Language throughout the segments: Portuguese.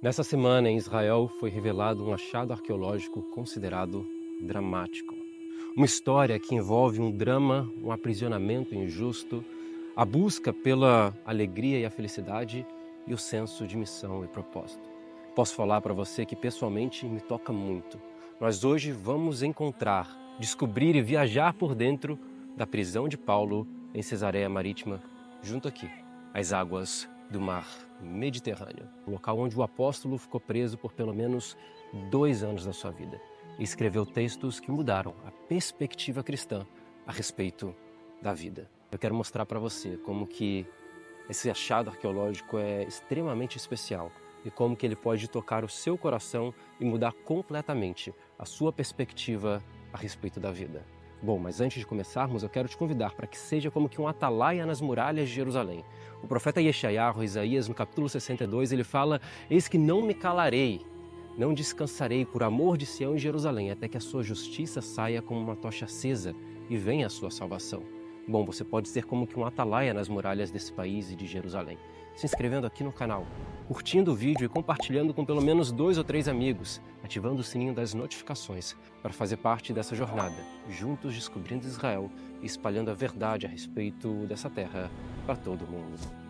Nessa semana, em Israel, foi revelado um achado arqueológico considerado dramático. Uma história que envolve um drama, um aprisionamento injusto, a busca pela alegria e a felicidade e o senso de missão e propósito. Posso falar para você que pessoalmente me toca muito. Nós hoje vamos encontrar, descobrir e viajar por dentro da prisão de Paulo em Cesareia Marítima, junto aqui, às águas do mar Mediterrâneo, o local onde o apóstolo ficou preso por pelo menos 2 anos da sua vida e escreveu textos que mudaram a perspectiva cristã a respeito da vida. Eu quero mostrar para você como que esse achado arqueológico é extremamente especial e como que ele pode tocar o seu coração e mudar completamente a sua perspectiva a respeito da vida. Bom, mas antes de começarmos, eu quero te convidar para que seja como que um atalaia nas muralhas de Jerusalém. O profeta Yeshayahu, Isaías, no capítulo 62, ele fala: "Eis que não me calarei, não descansarei por amor de Sião e Jerusalém, até que a sua justiça saia como uma tocha acesa e venha a sua salvação." Bom, você pode ser como que um atalaia nas muralhas desse país e de Jerusalém, se inscrevendo aqui no canal, curtindo o vídeo e compartilhando com pelo menos 2 ou 3 amigos, ativando o sininho das notificações para fazer parte dessa jornada, juntos descobrindo Israel e espalhando a verdade a respeito dessa terra para todo mundo.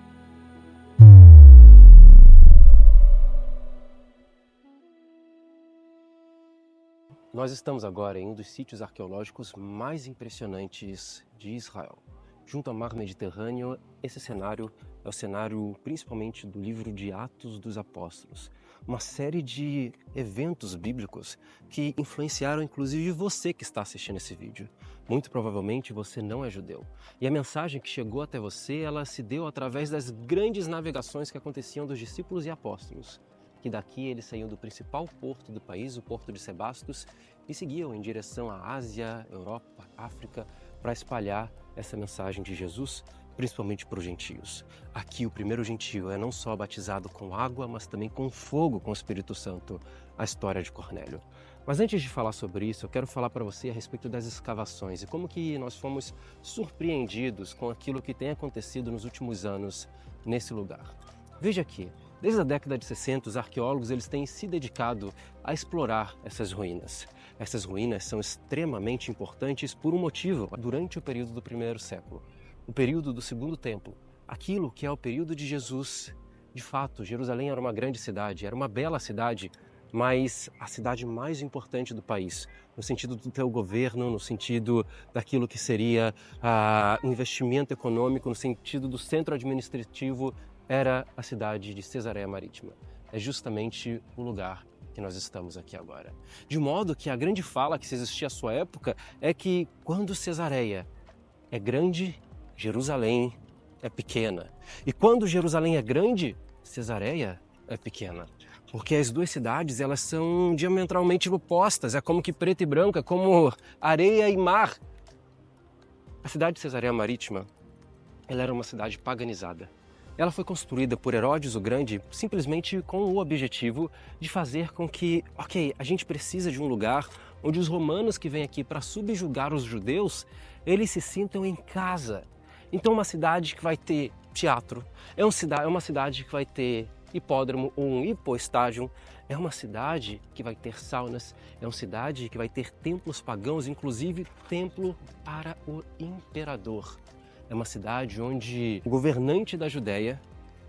Nós estamos agora em um dos sítios arqueológicos mais impressionantes de Israel. Junto ao mar Mediterrâneo, esse cenário é o cenário principalmente do livro de Atos dos Apóstolos. Uma série de eventos bíblicos que influenciaram inclusive você que está assistindo esse vídeo. Muito provavelmente você não é judeu. E a mensagem que chegou até você, ela se deu através das grandes navegações que aconteciam dos discípulos e apóstolos. Que daqui eles saíam do principal porto do país, o porto de Sebastos, e seguiam em direção à Ásia, Europa, África, para espalhar essa mensagem de Jesus, principalmente para os gentios. Aqui o primeiro gentio é não só batizado com água, mas também com fogo, com o Espírito Santo, a história de Cornélio. Mas antes de falar sobre isso, eu quero falar para você a respeito das escavações e como que nós fomos surpreendidos com aquilo que tem acontecido nos últimos anos nesse lugar. Veja aqui. Desde a década de 60, os arqueólogos eles têm se dedicado a explorar essas ruínas. Essas ruínas são extremamente importantes por um motivo. Durante o período do primeiro século, o período do segundo templo, aquilo que é o período de Jesus, de fato, Jerusalém era uma grande cidade, era uma bela cidade, mas a cidade mais importante do país, no sentido do teu governo, no sentido daquilo que seria investimento econômico, no sentido do centro administrativo, era a cidade de Cesareia Marítima. É justamente o lugar que nós estamos aqui agora. De modo que a grande fala que se existia à sua época é que quando Cesareia é grande, Jerusalém é pequena. E quando Jerusalém é grande, Cesareia é pequena. Porque as duas cidades elas são diametralmente opostas, é como que preto e branco, é como areia e mar. A cidade de Cesareia Marítima, ela era uma cidade paganizada. Ela foi construída por Herodes o Grande simplesmente com o objetivo de fazer com que, a gente precisa de um lugar onde os romanos que vêm aqui para subjugar os judeus, eles se sintam em casa. Então uma cidade que vai ter teatro, é uma cidade que vai ter hipódromo ou um hipoestádio, é uma cidade que vai ter saunas, é uma cidade que vai ter templos pagãos, inclusive templo para o imperador. É uma cidade onde o governante da Judéia,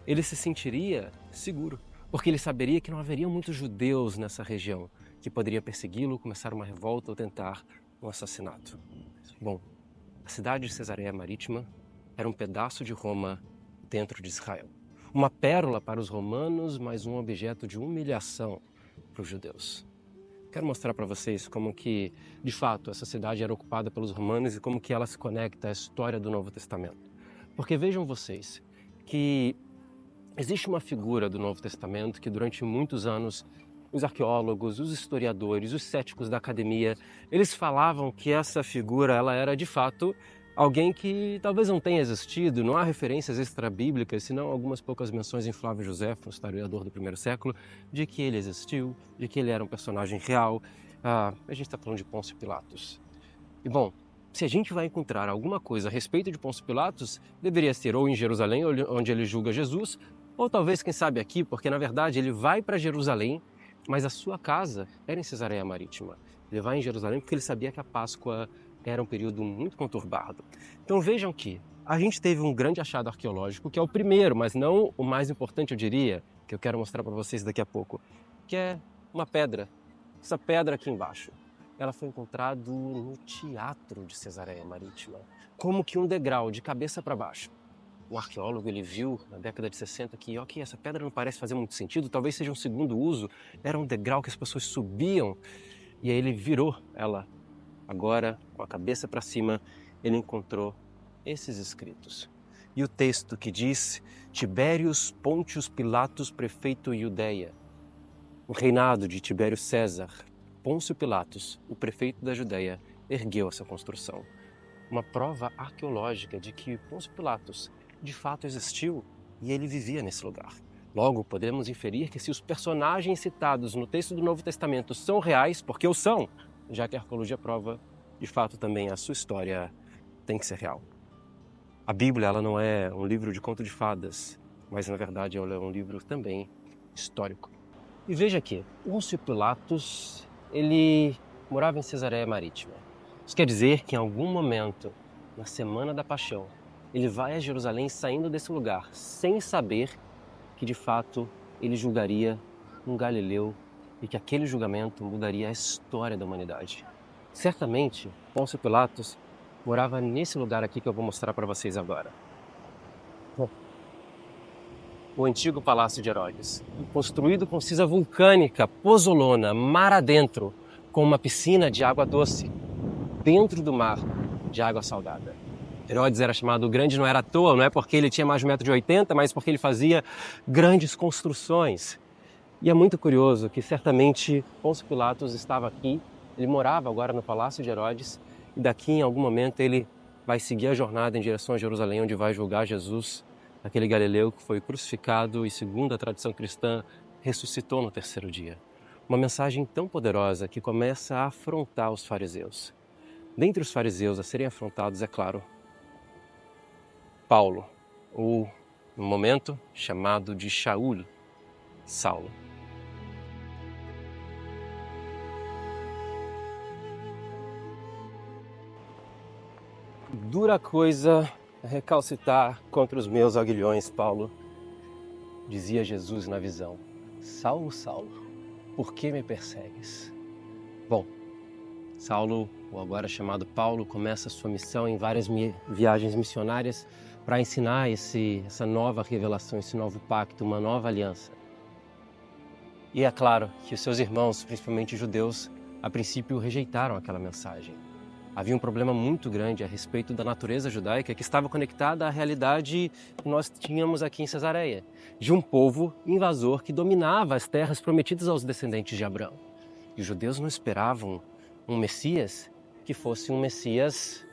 ele se sentiria seguro, porque ele saberia que não haveria muitos judeus nessa região, que poderia persegui-lo, começar uma revolta ou tentar um assassinato. Bom, a cidade de Cesareia Marítima era um pedaço de Roma dentro de Israel. Uma pérola para os romanos, mas um objeto de humilhação para os judeus. Quero mostrar para vocês como que, de fato, essa cidade era ocupada pelos romanos e como que ela se conecta à história do Novo Testamento. Porque vejam vocês que existe uma figura do Novo Testamento que durante muitos anos os arqueólogos, os historiadores, os céticos da academia, eles falavam que essa figura ela era de fato alguém que talvez não tenha existido, não há referências extrabíblicas, senão algumas poucas menções em Flávio Josefo, um historiador do primeiro século, de que ele existiu, de que ele era um personagem real. A gente está falando de Pôncio Pilatos. E bom, se a gente vai encontrar alguma coisa a respeito de Pôncio Pilatos, deveria ser ou em Jerusalém, onde ele julga Jesus, Ou talvez, quem sabe aqui, porque na verdade ele vai para Jerusalém, mas a sua casa era em Cesareia Marítima. Ele vai em Jerusalém porque ele sabia que a Páscoa era um período muito conturbado. Então vejam que a gente teve um grande achado arqueológico, que é o primeiro, mas não o mais importante, eu diria, que eu quero mostrar para vocês daqui a pouco, que é uma pedra. Essa pedra aqui embaixo, ela foi encontrada no teatro de Cesareia Marítima, como que um degrau de cabeça para baixo. O arqueólogo ele viu na década de 60 que, ok, essa pedra não parece fazer muito sentido, talvez seja um segundo uso, era um degrau que as pessoas subiam, e aí ele virou ela. Agora, com a cabeça para cima, ele encontrou esses escritos. E o texto que diz: Tibérius Pôntius Pilatos, prefeito Iudeia. O reinado de Tibério César, Pôncio Pilatos, o prefeito da Judeia, ergueu essa construção. Uma prova arqueológica de que Pôncio Pilatos de fato existiu e ele vivia nesse lugar. Logo, podemos inferir que se os personagens citados no texto do Novo Testamento são reais, porque o são, já que a arqueologia prova, de fato também a sua história tem que ser real. A Bíblia ela não é um livro de conto de fadas, mas na verdade ela é um livro também histórico. E veja aqui, Pôncio Pilatos, ele morava em Cesareia Marítima. Isso quer dizer que em algum momento, na Semana da Paixão, ele vai a Jerusalém saindo desse lugar, sem saber que de fato ele julgaria um galileu e que aquele julgamento mudaria a história da humanidade. Certamente, Pôncio Pilatos morava nesse lugar aqui que eu vou mostrar para vocês agora. O antigo Palácio de Herodes, construído com cisa vulcânica, pozolona, mar adentro, com uma piscina de água doce, dentro do mar de água salgada. Herodes era chamado Grande, não era à toa, não é porque ele tinha mais de 1,80 m, mas porque ele fazia grandes construções. E é muito curioso que certamente Pôncio Pilatos estava aqui, ele morava agora no Palácio de Herodes, e daqui em algum momento ele vai seguir a jornada em direção a Jerusalém, onde vai julgar Jesus, aquele galileu que foi crucificado e, segundo a tradição cristã, ressuscitou no terceiro dia. Uma mensagem tão poderosa que começa a afrontar os fariseus. Dentre os fariseus a serem afrontados, é claro, Paulo, ou no momento chamado de Shaul, Saulo. Dura coisa é recalcitar contra os meus aguilhões, Paulo, dizia Jesus na visão. Saulo, Saulo, por que me persegues? Bom, Saulo, ou agora chamado Paulo, começa sua missão em várias viagens missionárias para ensinar essa nova revelação, esse novo pacto, uma nova aliança. E é claro que os seus irmãos, principalmente judeus, a princípio rejeitaram aquela mensagem. Havia um problema muito grande a respeito da natureza judaica que estava conectada à realidade que nós tínhamos aqui em Cesareia, de um povo invasor que dominava as terras prometidas aos descendentes de Abraão. E os judeus não esperavam um Messias que fosse um Messias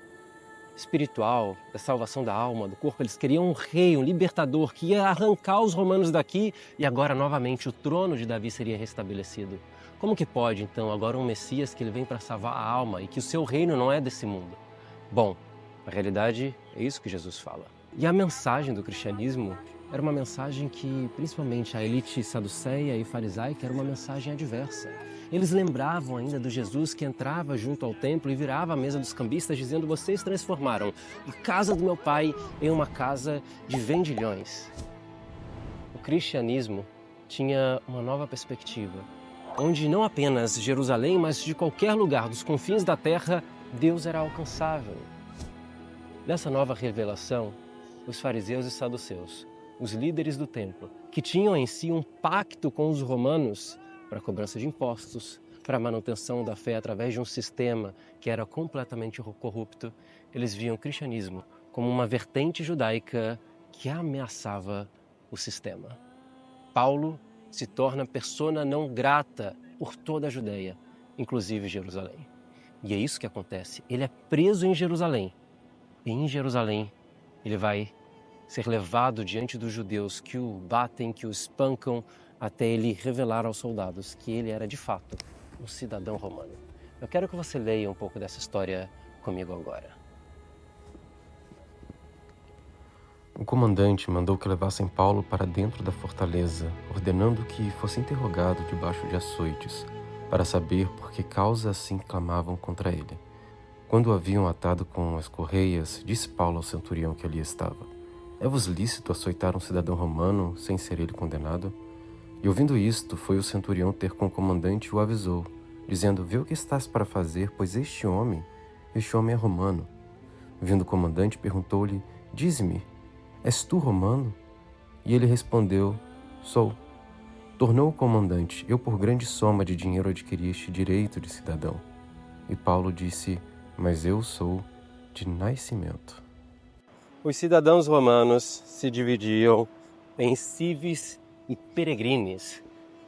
espiritual, da salvação da alma, do corpo. Eles queriam um rei, um libertador que ia arrancar os romanos daqui e agora novamente o trono de Davi seria restabelecido. Como que pode, então, agora um Messias que ele vem para salvar a alma e que o seu reino não é desse mundo? Bom, na realidade é isso que Jesus fala. E a mensagem do cristianismo era uma mensagem que, principalmente a elite saduceia e farisaica, era uma mensagem adversa. Eles lembravam ainda do Jesus que entrava junto ao templo e virava a mesa dos cambistas dizendo: vocês transformaram a casa do meu pai em uma casa de vendilhões. O cristianismo tinha uma nova perspectiva, onde não apenas Jerusalém, mas de qualquer lugar dos confins da terra, Deus era alcançável. Nessa nova revelação, os fariseus e saduceus, os líderes do templo, que tinham em si um pacto com os romanos para a cobrança de impostos, para a manutenção da fé através de um sistema que era completamente corrupto, eles viam o cristianismo como uma vertente judaica que ameaçava o sistema. Paulo se torna persona não grata por toda a Judeia, inclusive Jerusalém. E é isso que acontece. Ele é preso em Jerusalém. E em Jerusalém ele vai ser levado diante dos judeus que o batem, que o espancam, até ele revelar aos soldados que ele era de fato um cidadão romano. Eu quero que você leia um pouco dessa história comigo agora. O comandante mandou que levassem Paulo para dentro da fortaleza, ordenando que fosse interrogado debaixo de açoites, para saber por que causa assim clamavam contra ele. Quando o haviam atado com as correias, disse Paulo ao centurião que ali estava: É-vos lícito açoitar um cidadão romano sem ser ele condenado? E ouvindo isto, foi o centurião ter com o comandante e o avisou, dizendo: Vê o que estás para fazer, pois este homem é romano. Vindo o comandante, perguntou-lhe: Dize-me, és tu romano? E ele respondeu: Sou. Tornou o comandante: Eu por grande soma de dinheiro adquiri este direito de cidadão. E Paulo disse: Mas eu sou de nascimento. Os cidadãos romanos se dividiam em civis e peregrines.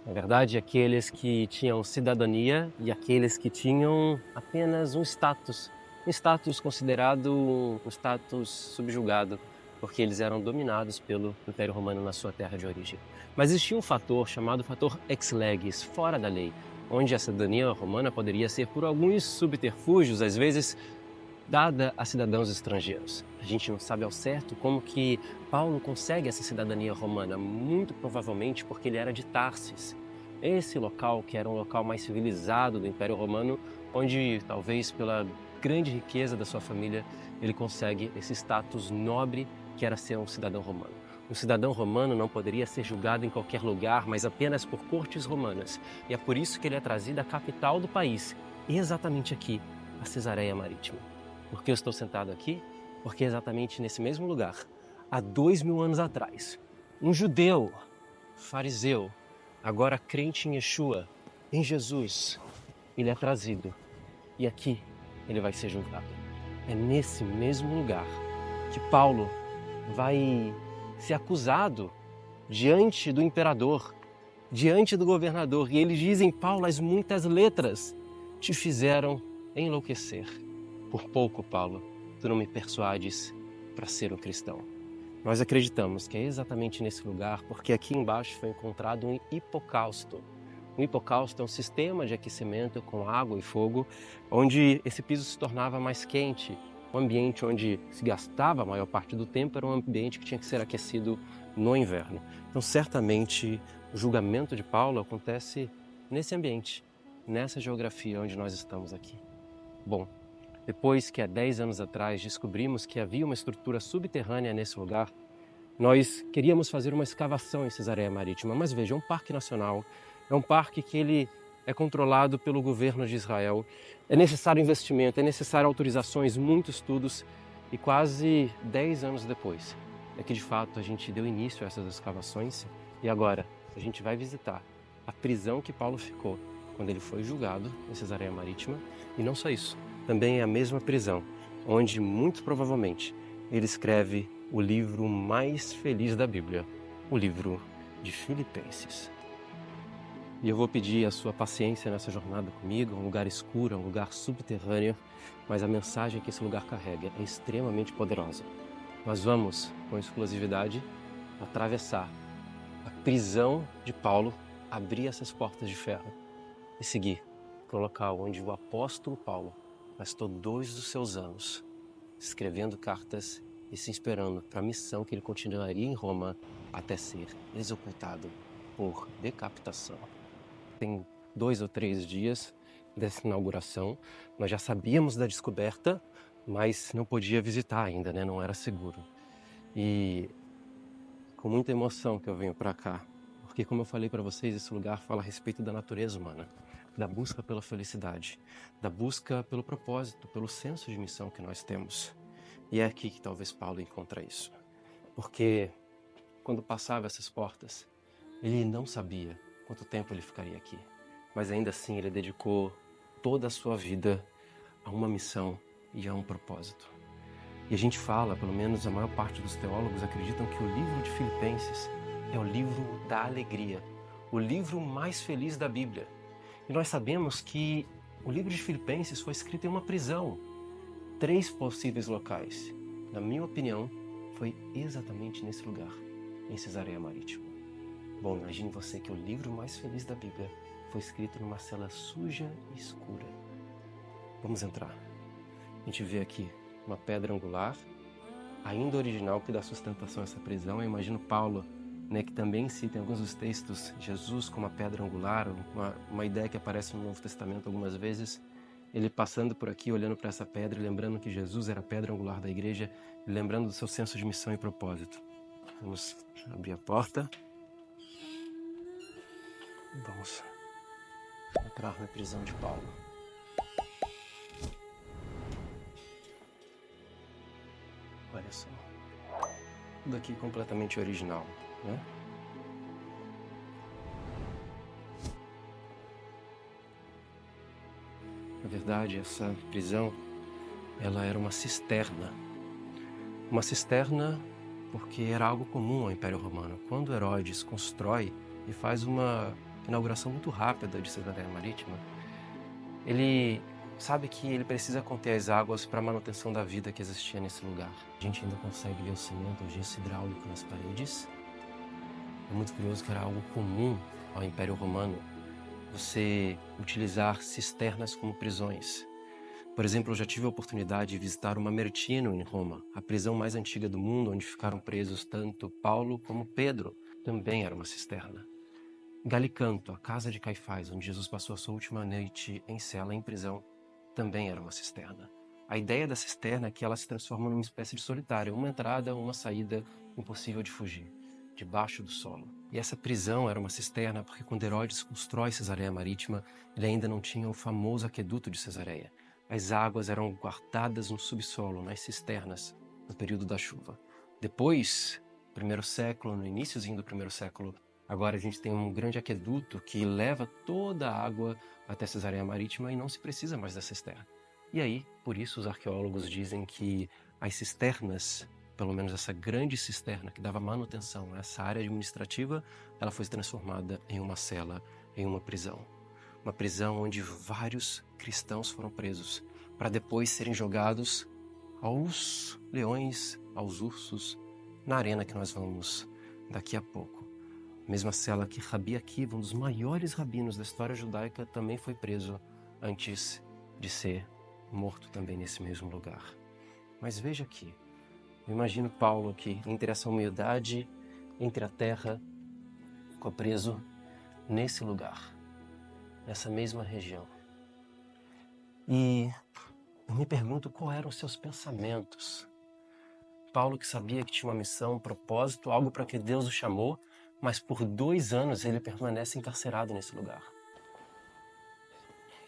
Na verdade, aqueles que tinham cidadania e aqueles que tinham apenas um status considerado um status subjugado, porque eles eram dominados pelo Império Romano na sua terra de origem. Mas existia um fator chamado fator ex legis, fora da lei, onde a cidadania romana poderia ser, por alguns subterfúgios, às vezes, dada a cidadãos estrangeiros. A gente não sabe ao certo como que Paulo consegue essa cidadania romana, muito provavelmente porque ele era de Tarsis. Esse local, que era um local mais civilizado do Império Romano, onde talvez pela grande riqueza da sua família, ele consegue esse status nobre que era ser um cidadão romano. Um cidadão romano não poderia ser julgado em qualquer lugar, mas apenas por cortes romanas. E é por isso que ele é trazido à capital do país, exatamente aqui, a Cesareia Marítima. Por que eu estou sentado aqui? Porque exatamente nesse mesmo lugar, há 2000 anos atrás, um judeu, fariseu, agora crente em Yeshua, em Jesus, ele é trazido e aqui ele vai ser julgado. É nesse mesmo lugar que Paulo vai ser acusado diante do imperador, diante do governador. E eles dizem: Paulo, as muitas letras te fizeram enlouquecer. Por pouco, Paulo, tu não me persuades para ser um cristão. Nós acreditamos que é exatamente nesse lugar, porque aqui embaixo foi encontrado um hipocausto. Um hipocausto é um sistema de aquecimento com água e fogo, onde esse piso se tornava mais quente. Um ambiente onde se gastava a maior parte do tempo era um ambiente que tinha que ser aquecido no inverno. Então, certamente, o julgamento de Paulo acontece nesse ambiente, nessa geografia onde nós estamos aqui. Bom, depois que há 10 anos atrás descobrimos que havia uma estrutura subterrânea nesse lugar, nós queríamos fazer uma escavação em Cesareia Marítima. Mas veja, é um parque nacional, é um parque que ele é controlado pelo governo de Israel. É necessário investimento, é necessário autorizações, muitos estudos. E quase 10 anos depois é que de fato a gente deu início a essas escavações. E agora a gente vai visitar a prisão que Paulo ficou quando ele foi julgado em Cesareia Marítima. E não só isso, também é a mesma prisão onde muito provavelmente ele escreve o livro mais feliz da Bíblia, o livro de Filipenses. E eu vou pedir a sua paciência nessa jornada comigo, um lugar escuro, um lugar subterrâneo, mas a mensagem que esse lugar carrega é extremamente poderosa. Nós vamos, com exclusividade, atravessar a prisão de Paulo, abrir essas portas de ferro e seguir para o local onde o apóstolo Paulo gastou 2 dos seus anos escrevendo cartas e se esperando para a missão que ele continuaria em Roma até ser executado por decapitação. Tem 2 ou 3 dias dessa inauguração, nós já sabíamos da descoberta, mas não podia visitar ainda, né? Não era seguro. E com muita emoção que eu venho para cá, porque como eu falei para vocês, esse lugar fala a respeito da natureza humana, da busca pela felicidade, da busca pelo propósito, pelo senso de missão que nós temos. E é aqui que talvez Paulo encontra isso. Porque quando passava essas portas, ele não sabia quanto tempo ele ficaria aqui. Mas ainda assim ele dedicou toda a sua vida a uma missão e a um propósito. E a gente fala, pelo menos a maior parte dos teólogos acreditam que o livro de Filipenses é o livro da alegria, o livro mais feliz da Bíblia. E nós sabemos que o livro de Filipenses foi escrito em uma prisão. 3 possíveis locais. Na minha opinião, foi exatamente nesse lugar, em Cesareia Marítima. Bom, imagine você que o livro mais feliz da Bíblia foi escrito numa cela suja e escura. Vamos entrar. A gente vê aqui uma pedra angular, ainda original que dá sustentação a essa prisão. Eu imagino Paulo, né, que também cita em alguns dos textos Jesus como a pedra angular, uma ideia que aparece no Novo Testamento algumas vezes. Ele passando por aqui, olhando para essa pedra, e lembrando que Jesus era a pedra angular da igreja, e lembrando do seu senso de missão e propósito. Vamos abrir a porta. Vamos entrar na prisão de Paulo. Olha só. Tudo aqui completamente original, né? Na verdade, essa prisão, ela era uma cisterna. Uma cisterna porque era algo comum ao Império Romano. Quando Herodes constrói e faz uma inauguração muito rápida de Cesareia Marítima, ele sabe que ele precisa conter as águas para a manutenção da vida que existia nesse lugar. A gente ainda consegue ver o cimento, o gesso hidráulico nas paredes. É muito curioso que era algo comum ao Império Romano você utilizar cisternas como prisões. Por exemplo, eu já tive a oportunidade de visitar o Mamertino em Roma, a prisão mais antiga do mundo, onde ficaram presos tanto Paulo como Pedro. Também era uma cisterna. Galicanto, a casa de Caifás, onde Jesus passou a sua última noite em cela, em prisão, também era uma cisterna. A ideia da cisterna é que ela se transforma numa espécie de solitária, uma entrada, uma saída impossível de fugir, debaixo do solo. E essa prisão era uma cisterna porque quando Herodes constrói Cesareia Marítima, ele ainda não tinha o famoso aqueduto de Cesareia. As águas eram guardadas no subsolo, nas cisternas, no período da chuva. Depois, primeiro século, no iníciozinho do primeiro século, agora a gente tem um grande aqueduto que leva toda a água até Cesareia Marítima e não se precisa mais da cisterna. E aí, por isso os arqueólogos dizem que as cisternas, pelo menos essa grande cisterna que dava manutenção a essa área administrativa, ela foi transformada em uma cela, em uma prisão. Uma prisão onde vários cristãos foram presos, para depois serem jogados aos leões, aos ursos, na arena que nós vamos daqui a pouco. Mesma cela que Rabi Akiva, um dos maiores rabinos da história judaica, também foi preso antes de ser morto também nesse mesmo lugar. Mas veja aqui, eu imagino Paulo aqui, entre essa humildade, entre a terra, ficou preso nesse lugar, nessa mesma região. E eu me pergunto quais eram os seus pensamentos. Paulo que sabia que tinha uma missão, um propósito, algo para que Deus o chamou, mas por 2 anos ele permanece encarcerado nesse lugar.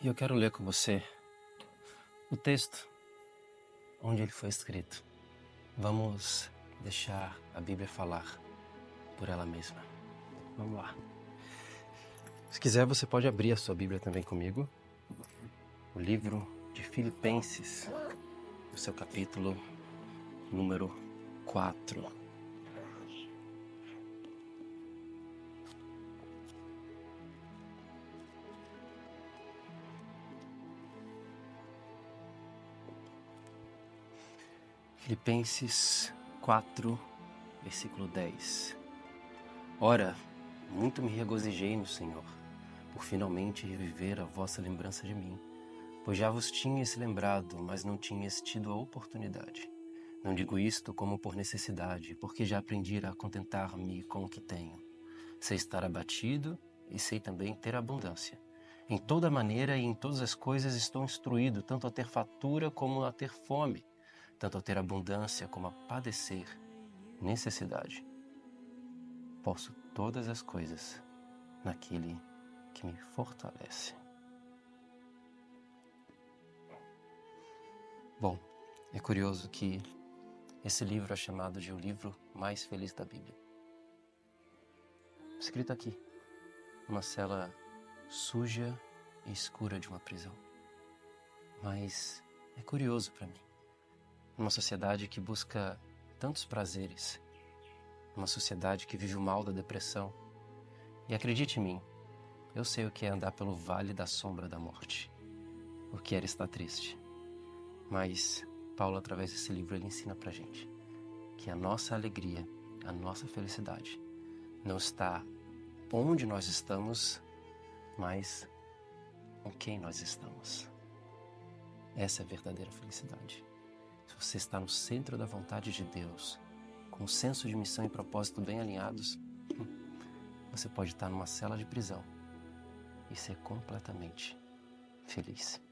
E eu quero ler com você o texto onde ele foi escrito. Vamos deixar a Bíblia falar por ela mesma. Vamos lá. Se quiser, você pode abrir a sua Bíblia também comigo. O livro de Filipenses, o seu capítulo número 4. Filipenses 4, versículo 10. Ora, muito me regozijei no Senhor, por finalmente reviver a vossa lembrança de mim, pois já vos tinhas lembrado, mas não tinhas tido a oportunidade. Não digo isto como por necessidade, porque já aprendi a contentar-me com o que tenho. Sei estar abatido e sei também ter abundância. Em toda maneira e em todas as coisas estou instruído, tanto a ter fartura como a ter fome, tanto a ter abundância como a padecer necessidade. Posso todas as coisas naquele que me fortalece. Bom, é curioso que esse livro é chamado de o livro mais feliz da Bíblia. Escrito aqui, numa cela suja e escura de uma prisão. Mas é curioso para mim. Numa sociedade que busca tantos prazeres, uma sociedade que vive o mal da depressão. E acredite em mim, eu sei o que é andar pelo vale da sombra da morte, o que era estar triste. Mas Paulo, através desse livro, ele ensina pra gente que a nossa alegria, a nossa felicidade não está onde nós estamos, mas com quem nós estamos. Essa é a verdadeira felicidade. Se você está no centro da vontade de Deus, com um senso de missão e propósito bem alinhados, você pode estar numa cela de prisão e ser completamente feliz.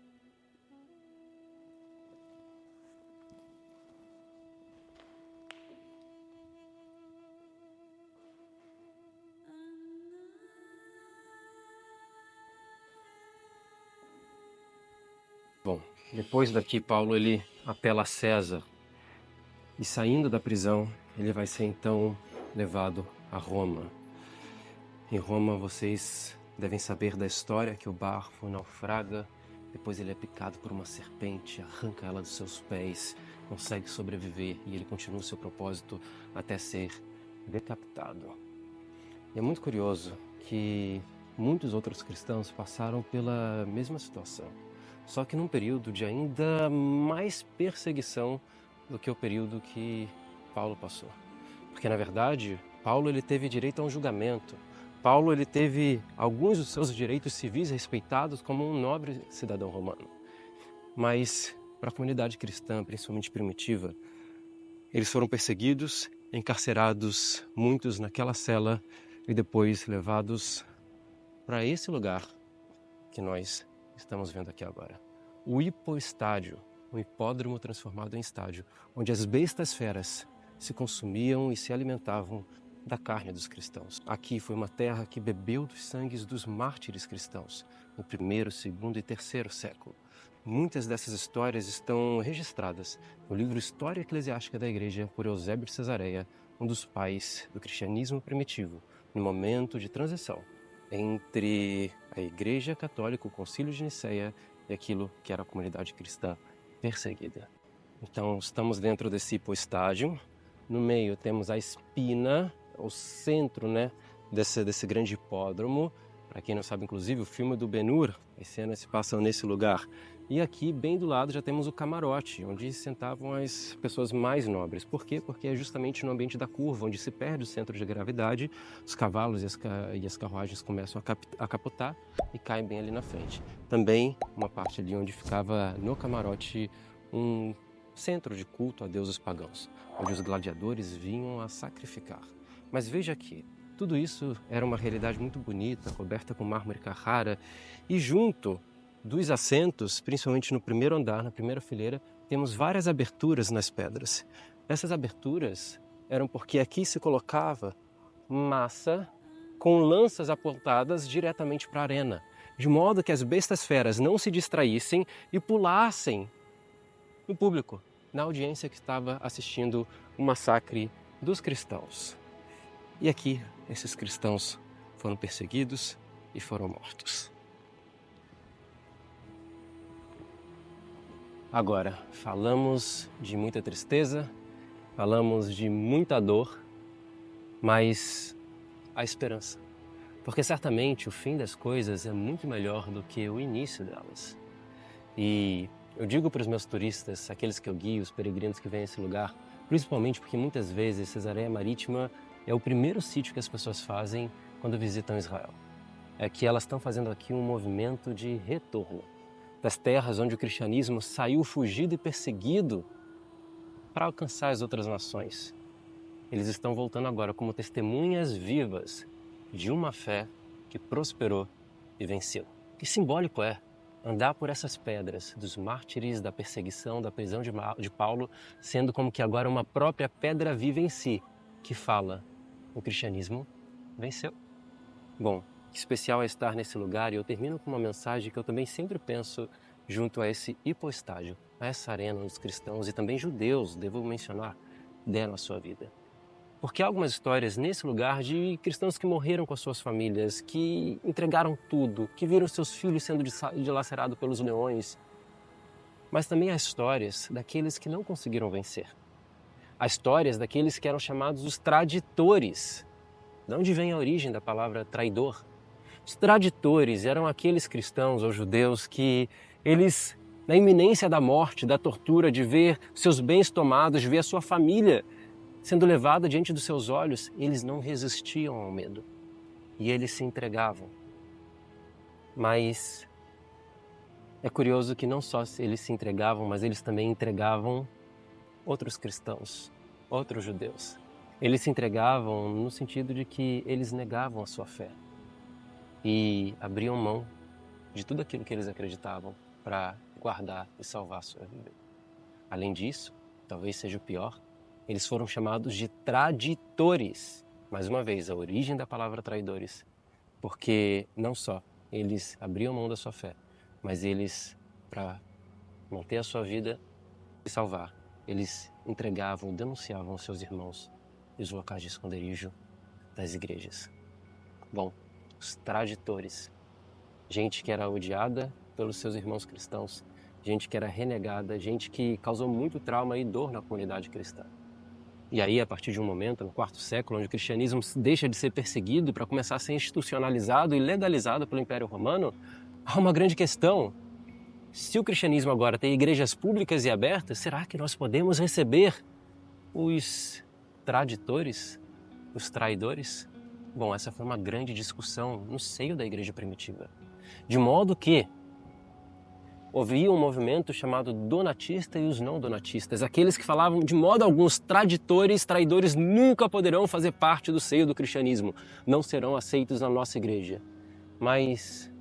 Bom, depois daqui, Paulo ele apela a César e, saindo da prisão, ele vai ser então levado a Roma. Em Roma, vocês devem saber da história que o barco naufraga, depois ele é picado por uma serpente, arranca ela dos seus pés, consegue sobreviver e ele continua o seu propósito até ser decapitado. E é muito curioso que muitos outros cristãos passaram pela mesma situação, só que num período de ainda mais perseguição do que o período que Paulo passou. Porque, na verdade, Paulo ele teve direito a um julgamento. Paulo ele teve alguns dos seus direitos civis respeitados como um nobre cidadão romano. Mas, para a comunidade cristã, principalmente primitiva, eles foram perseguidos, encarcerados, muitos naquela cela, e depois levados para esse lugar que nós estamos vendo aqui agora. O hipoestádio, um hipódromo transformado em estádio, onde as bestas feras se consumiam e se alimentavam da carne dos cristãos. Aqui foi uma terra que bebeu dos sangues dos mártires cristãos, no 1º, 2º e 3º século. Muitas dessas histórias estão registradas no livro História Eclesiástica da Igreja por Eusébio de Cesareia, um dos pais do cristianismo primitivo, no momento de transição entre a Igreja Católica, o Concílio de Nicéia, e aquilo que era a comunidade cristã perseguida. Então, estamos dentro desse hipoestádio. No meio temos a espina, o centro, desse grande hipódromo. Para quem não sabe, inclusive, o filme do Ben-Hur, as cenas se passam nesse lugar. E aqui, bem do lado, já temos o camarote, onde sentavam as pessoas mais nobres. Por quê? Porque é justamente no ambiente da curva, onde se perde o centro de gravidade, os cavalos e as carruagens começam a capotar e caem bem ali na frente. Também uma parte ali onde ficava no camarote um centro de culto a deuses pagãos, onde os gladiadores vinham a sacrificar. Mas veja aqui, tudo isso era uma realidade muito bonita, coberta com mármore Carrara, e junto dos assentos, principalmente no primeiro andar, na primeira fileira, temos várias aberturas nas pedras. Essas aberturas eram porque aqui se colocava massa com lanças apontadas diretamente para a arena, de modo que as bestas feras não se distraíssem e pulassem no público, na audiência que estava assistindo o massacre dos cristãos. E aqui, esses cristãos foram perseguidos e foram mortos. Agora, falamos de muita tristeza, falamos de muita dor, mas a esperança. Porque certamente o fim das coisas é muito melhor do que o início delas. E eu digo para os meus turistas, aqueles que eu guio, os peregrinos que vêm a esse lugar, principalmente porque muitas vezes Cesareia Marítima é o primeiro sítio que as pessoas fazem quando visitam Israel. É que elas estão fazendo aqui um movimento de retorno das terras onde o cristianismo saiu fugido e perseguido para alcançar as outras nações. Eles estão voltando agora como testemunhas vivas de uma fé que prosperou e venceu. Que simbólico é andar por essas pedras dos mártires, da perseguição, da prisão de Paulo, sendo como que agora uma própria pedra viva em si, que fala: o cristianismo venceu. Bom, que especial é estar nesse lugar, e eu termino com uma mensagem que eu também sempre penso junto a esse hipoestádio, a essa arena onde os cristãos e também judeus, devo mencionar, deram a sua vida. Porque há algumas histórias nesse lugar de cristãos que morreram com as suas famílias, que entregaram tudo, que viram seus filhos sendo dilacerados pelos leões. Mas também há histórias daqueles que não conseguiram vencer. Há histórias daqueles que eram chamados os traditores. De onde vem a origem da palavra traidor? Os traditores eram aqueles cristãos ou judeus que eles, na iminência da morte, da tortura, de ver seus bens tomados, de ver a sua família sendo levada diante dos seus olhos, eles não resistiam ao medo e eles se entregavam. Mas é curioso que não só eles se entregavam, mas eles também entregavam outros cristãos, outros judeus. Eles se entregavam no sentido de que eles negavam a sua fé e abriam mão de tudo aquilo que eles acreditavam para guardar e salvar a sua vida. Além disso, talvez seja o pior, eles foram chamados de traditores. Mais uma vez, a origem da palavra traidores, porque não só eles abriam mão da sua fé, mas eles, para manter a sua vida e salvar, eles entregavam, denunciavam seus irmãos e os locais de esconderijo das igrejas. Bom, os traditores, gente que era odiada pelos seus irmãos cristãos, gente que era renegada, gente que causou muito trauma e dor na comunidade cristã. E aí, a partir de um momento, no quarto século, onde o cristianismo deixa de ser perseguido para começar a ser institucionalizado e legalizado pelo Império Romano, há uma grande questão. Se o cristianismo agora tem igrejas públicas e abertas, será que nós podemos receber os traditores, os traidores? Bom, essa foi uma grande discussão no seio da igreja primitiva. De modo que havia um movimento chamado donatista e os não donatistas, aqueles que falavam de modo algum os traditores, traidores nunca poderão fazer parte do seio do cristianismo, não serão aceitos na nossa igreja. Mas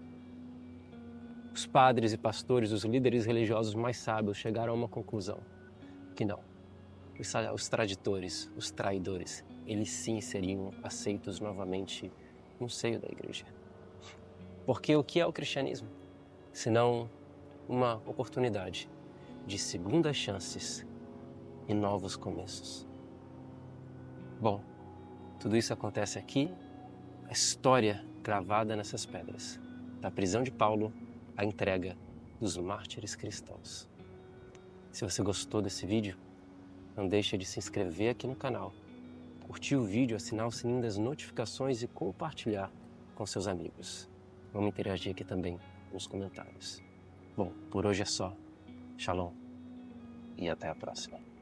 os padres e pastores, os líderes religiosos mais sábios chegaram a uma conclusão, que não. Os traditores, os traidores, eles sim seriam aceitos novamente no seio da igreja. Porque o que é o cristianismo? Senão uma oportunidade de segundas chances e novos começos. Bom, tudo isso acontece aqui, a história gravada nessas pedras, da prisão de Paulo à entrega dos mártires cristãos. Se você gostou desse vídeo, não deixe de se inscrever aqui no canal, curtir o vídeo, assinar o sininho das notificações e compartilhar com seus amigos. Vamos interagir aqui também nos comentários. Bom, por hoje é só. Shalom e até a próxima.